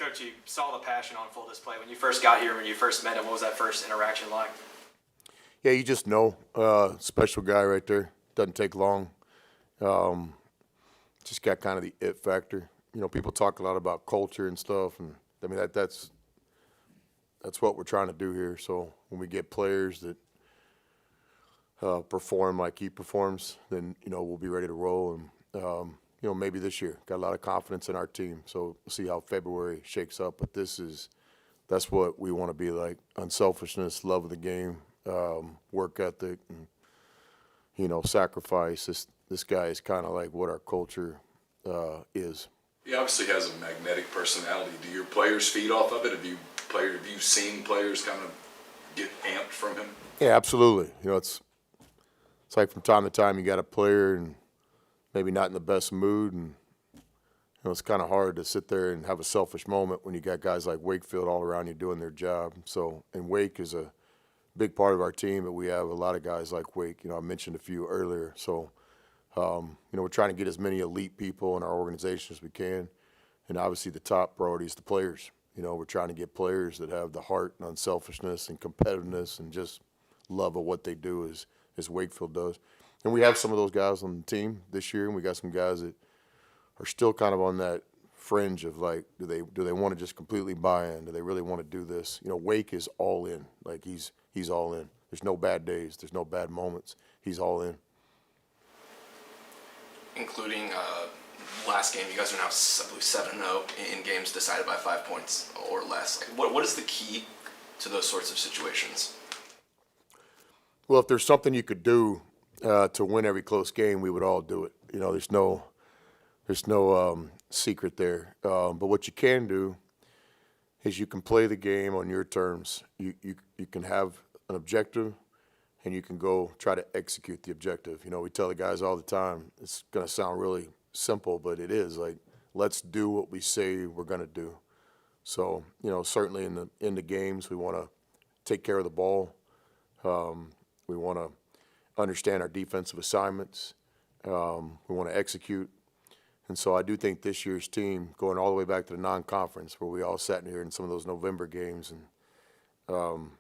Coach, you saw the passion on full display when you first got here, when you first met him. What was that first interaction like? Yeah, you just know. Special guy right there. Doesn't take long. Just got kind of the it factor. You know, people talk a lot about culture and stuff, and I mean that's what we're trying to do here. So when we get players that perform like he performs, then we'll be ready to roll. And maybe this year, got a lot of confidence in our team. So we'll see how February shakes up. But that's what we want to be like: unselfishness, love of the game, work ethic, and sacrifice. This guy is kind of like what our culture is. He obviously has a magnetic personality. Do your players feed off of it? Have you seen players kind of get amped from him? Yeah, absolutely. It's like from time to time you got a player and maybe not in the best mood, and it's kind of hard to sit there and have a selfish moment when you got guys like Wakefield all around you doing their job. So, and Wake is a big part of our team, but we have a lot of guys like Wake. I mentioned a few earlier. So, we're trying to get as many elite people in our organization as we can, and obviously the top priority is the players. We're trying to get players that have the heart and unselfishness and competitiveness and just love of what they do as Wakefield does. And we have some of those guys on the team this year, and we got some guys that are still kind of on that fringe of like, do they want to just completely buy in? Do they really want to do this? Wake is all in. Like he's all in. There's no bad days. There's no bad moments. He's all in. Including last game, you guys are now, I believe, 7-0 in games decided by 5 points or less. Like, what is the key to those sorts of situations? Well, if there's something you could do to win every close game, we would all do it. There's no secret there. But what you can do is you can play the game on your terms. You can have an objective, and you can go try to execute the objective. We tell the guys all the time, it's going to sound really simple, but it is. Like, let's do what we say we're going to do. So, certainly in the games, we want to take care of the ball. We want to understand our defensive assignments. We want to execute. And so I do think this year's team, going all the way back to the non-conference, where we all sat in here in some of those November games, and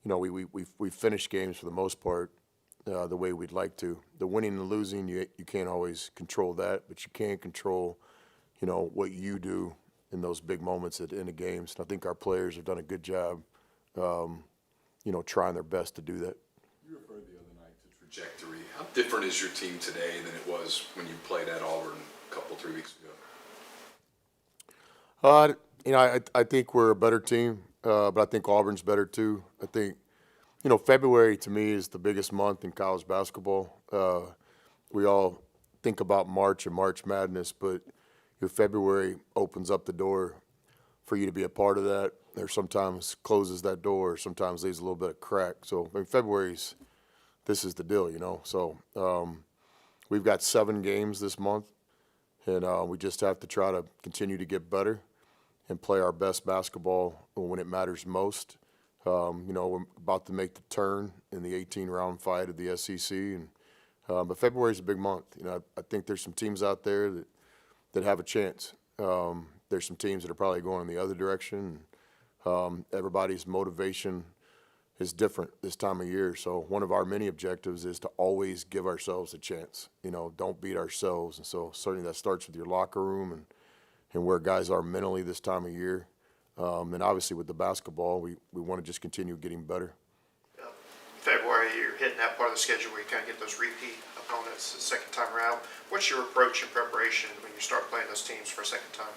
we finished games for the most part the way we'd like to. The winning and losing, you can't always control that, but you can control, what you do in those big moments at the end of games. And I think our players have done a good job, trying their best to do that. You referred the other night to trajectory. How different is your team today than it was when you played at Auburn a couple, 3 weeks ago? I think we're a better team, but I think Auburn's better too. I think, February to me is the biggest month in college basketball. We all think about March and March Madness, but your February opens up the door for you to be a part of that, or sometimes closes that door, or sometimes leaves a little bit of crack. So, this is the deal, So we've got 7 games this month, and we just have to try to continue to get better and play our best basketball when it matters most. We're about to make the turn in the 18-round fight of the SEC, and but February is a big month. I think there's some teams out there that have a chance. There's some teams that are probably going in the other direction. Everybody's motivation is different this time of year. So one of our many objectives is to always give ourselves a chance. Don't beat ourselves. And so certainly that starts with your locker room and where guys are mentally this time of year. And obviously with the basketball, we want to just continue getting better. February, you're hitting that part of the schedule where you kind of get those repeat opponents the second time around. What's your approach and preparation when you start playing those teams for a second time?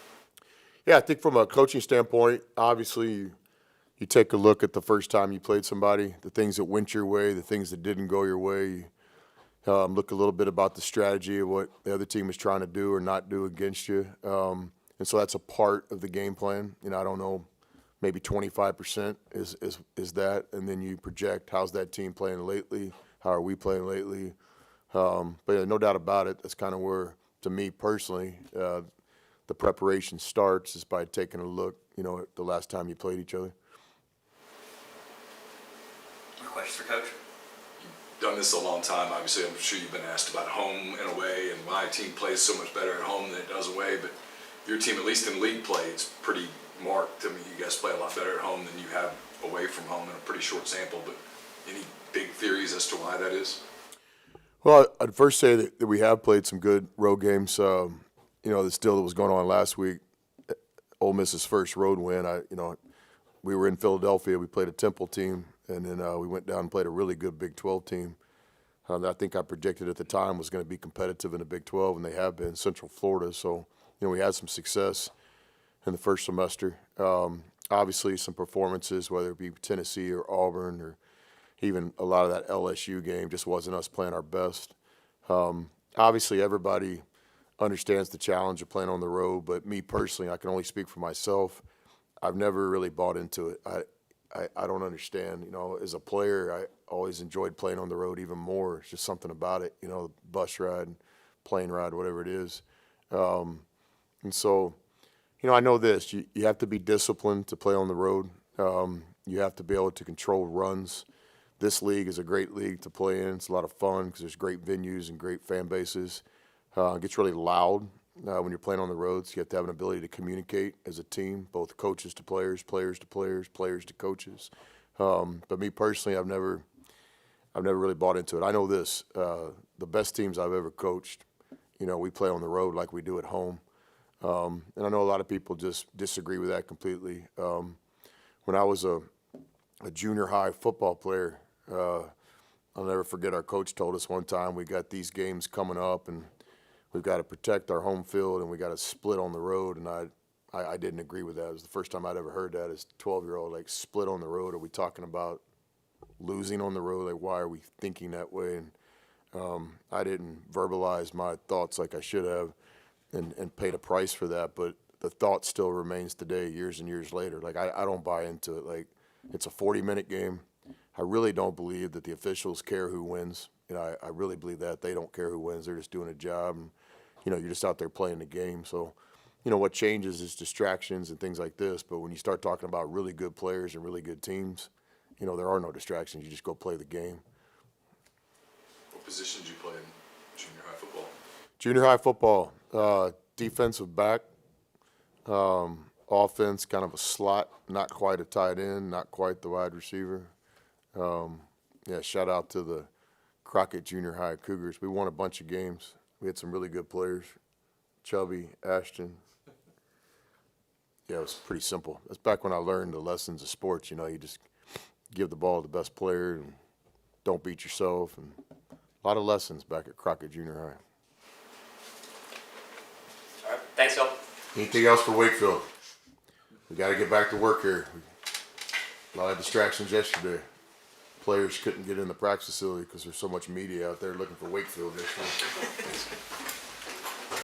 Yeah, I think from a coaching standpoint, obviously you take a look at the first time you played somebody, the things that went your way, the things that didn't go your way. Look a little bit about the strategy of what the other team is trying to do or not do against you. And so that's a part of the game plan. I don't know, maybe 25% is that, and then you project how's that team playing lately, how are we playing lately. But yeah, no doubt about it, that's kind of where, to me personally, the preparation starts is by taking a look, at the last time you played each other. Questions for Coach? You've done this a long time. Obviously, I'm sure you've been asked about home and away, and my team plays so much better at home than it does away. But your team, at least in league play, it's pretty Mark, to me, you guys play a lot better at home than you have away from home in a pretty short sample, but any big theories as to why that is? Well, I'd first say that we have played some good road games. The deal that was going on last week, Ole Miss's first road win. We were in Philadelphia. We played a Temple team, and then we went down and played a really good Big 12 team. That I think I predicted at the time was going to be competitive in the Big 12, and they have been. Central Florida, so we had some success in the first semester. Obviously, some performances, whether it be Tennessee or Auburn or even a lot of that LSU game, just wasn't us playing our best. Obviously, everybody understands the challenge of playing on the road, but me personally, I can only speak for myself. I've never really bought into it. I don't understand. As a player, I always enjoyed playing on the road even more. It's just something about it, bus ride, plane ride, whatever it is. And so, I know this. You have to be disciplined to play on the road. You have to be able to control runs. This league is a great league to play in. It's a lot of fun because there's great venues and great fan bases. It gets really loud when you're playing on the roads. You have to have an ability to communicate as a team, both coaches to players, players to players, players to coaches. But me personally, I've never really bought into it. I know this: the best teams I've ever coached, we play on the road like we do at home. And I know a lot of people just disagree with that completely. When I was a junior high football player, I'll never forget our coach told us one time, we got these games coming up and we've got to protect our home field and we got to split on the road. And I didn't agree with that. It was the first time I'd ever heard that as a 12-year-old, like split on the road. Are we talking about losing on the road? Like, why are we thinking that way? And I didn't verbalize my thoughts like I should have and paid a price for that. But the thought still remains today, years and years later. Like, I don't buy into it. Like, it's a 40-minute game. I really don't believe that the officials care who wins. I really believe that. They don't care who wins. They're just doing a job. And, you're just out there playing the game. So, what changes is distractions and things like this. But when you start talking about really good players and really good teams, there are no distractions. You just go play the game. What position did you play in junior high football? Junior high football, defensive back, offense, kind of a slot, not quite a tight end, not quite the wide receiver. Shout out to the Crockett Junior High Cougars. We won a bunch of games. We had some really good players, Chubby, Ashton. Yeah, it was pretty simple. That's back when I learned the lessons of sports. You just give the ball to the best player and don't beat yourself. And a lot of lessons back at Crockett Junior High. All right. Thanks, Phil. Anything else for Wakefield? We got to get back to work here. A lot of distractions yesterday. Players couldn't get in the practice facility because there's so much media out there looking for Wakefield yesterday.